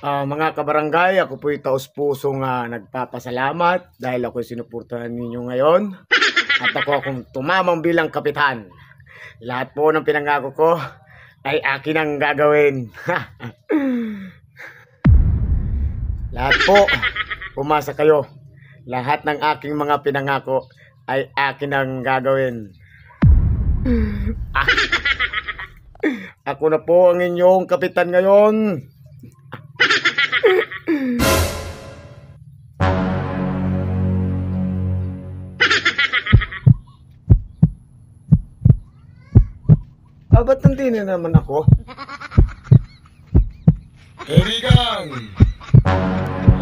Mga kabarangay, ako po'y taos-pusong nagpapasalamat dahil ako'y sinuportahan ninyo ngayon. At akong tumamang bilang kapitan. Lahat po ng pinangako ko ay akin ang gagawin. Lahat po, umasa kayo. Lahat ng aking mga pinangako ay akin ang gagawin. Ako na po ang inyong kapitan ngayon. Ba't nandito na naman ako? Kaibigan!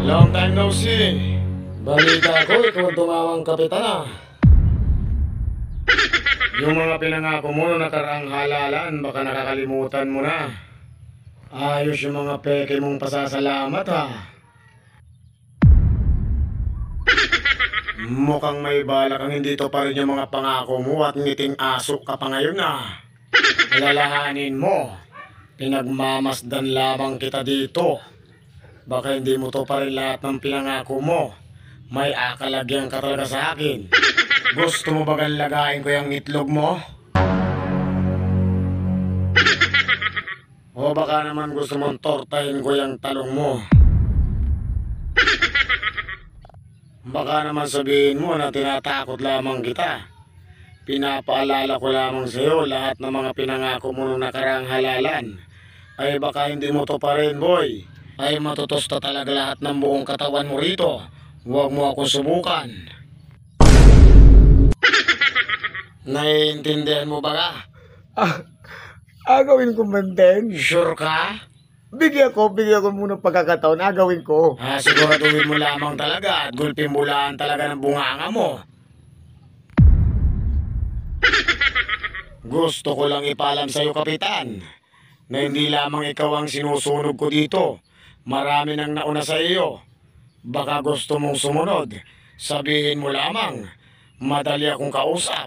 Long time no see! Balita ko, ikaw ang tumawang kapitan Yung mga pinangako mo na nakaraang halalan, baka nakakalimutan mo na. Ayos yung mga peke mong pasasalamat Mukhang may balak ang hindi to pa rin yung mga pangako mo at ngiting aso ka pa ngayon Alalahanin mo, pinagmamasdan lamang kita dito. Baka hindi mo to pa rin lahat ng pinangako mo. May akalagyan ka talaga sa akin. Gusto mo bagang lagain ko yung itlog mo? O baka naman gusto mong tortahin ko yung talong mo? Baka naman sabihin mo na tinatakot lamang kita. Pinapaalala ko lamang sa iyo lahat ng mga pinangako mo nung nakaraang halalan. Ay baka hindi mo to pa rin, boy. Ay matutusta talaga lahat ng buong katawan mo rito. Huwag mo akong subukan. Naiintindihan mo ba ka? Agawin ko man din. Sure ka? Bigyan ko muna pagkakataon. Agawin ko. Siguraduhin mo lamang talaga at gulpin mo lang talaga ng bunganga mo. Gusto ko lang ipalam sa iyo, kapitan, na hindi lamang ikaw ang sinusunog ko dito. Marami nang nauna sa iyo. Baka gusto mong sumunod. Sabihin mo lamang, madali akong kausap.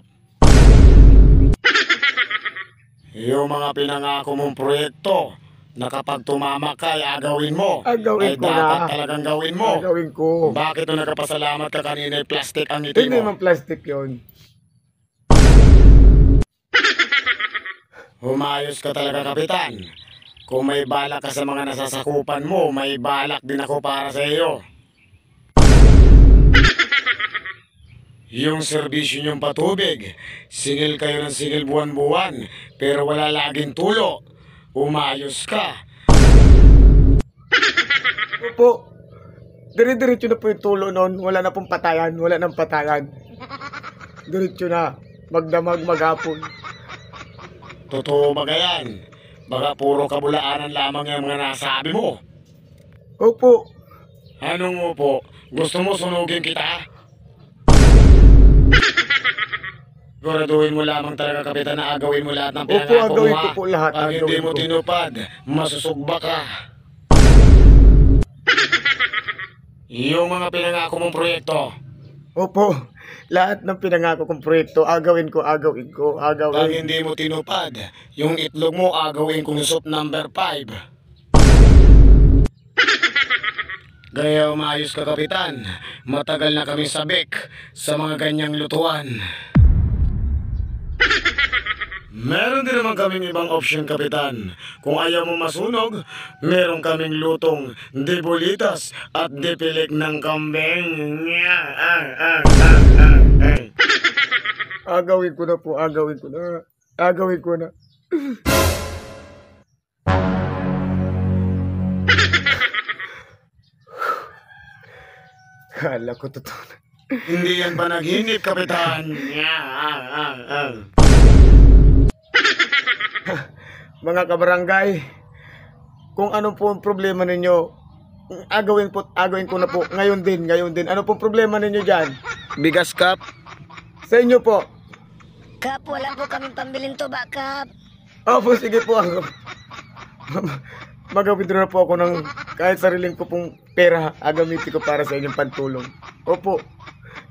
Yung mga pinangako mong proyekto na kapag tumama ka ay agawin mo. Agawin ay ko dapat na. talagang gawin mo. Agawin ko. Bakit nung nagpasalamat ka kanina ay plastic ang ngiti Hindi mo? naman plastic yun. Humayos ka talaga, kapitan. Kung may balak ka sa mga nasasakupan mo, may balak din ako para sa iyo. Yung serbisyo niyong patubig, sigil kayo ng sigil buwan-buwan, pero wala laging tulo. Umayos ka. Opo. Dire-diretso na po yung tulo noon. Wala na pong patayan. Wala nang patayan. Diretso na. Magdamag maghapon. Totoo ba yan? Baka puro kabulaanan lamang yung mga nasabi mo. Opo. Anong upo? Gusto mo sunugin kita? Siguraduhin mo lamang talaga, kapitan, na agawin mo lahat ng pinangako mo. Agawin ko po lahat. Pag hindi mo tinupad, masusugba ka. Yung mga pinangako mong proyekto. Opo. Lahat ng pinangako kong proyekto, agawin ko. Pag hindi mo tinupad, yung itlog mo agawin kong soup number 5. Gaya umayos ka, kapitan. Matagal na kami sabik sa mga ganyang lutuan. Meron din naman kaming ibang option, kapitan. Kung ayaw mo masunog, meron kaming lutong dibolitas at dipilik ng kambing. Agawin ko na po. Agawin ko na. Kala ko totoo na. Hindi yan ba naghinip, kapitan? Mga kabarangay, kung ano po ang problema ninyo, agawin ko na po. Ngayon din. Ano pong problema ninyo dyan? Bigas, Kap? Sa inyo po. Kap, wala po kaming pambilin to ba, Kap? Opo, sige po ako. Mag-withdraw na po ako ng kahit sariling ko pong pera. Agamitin ko para sa inyong pantulong. Opo.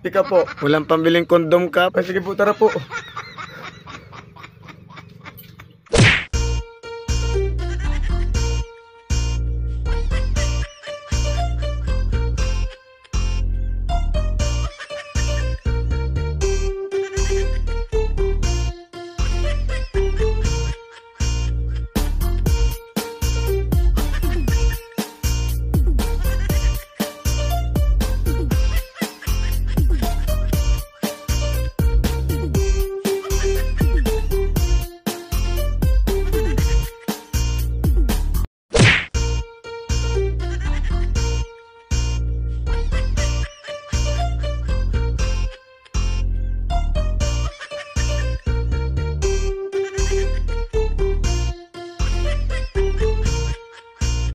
Ika po. Walang pambiling kondom, Kap? Sige po, tara po.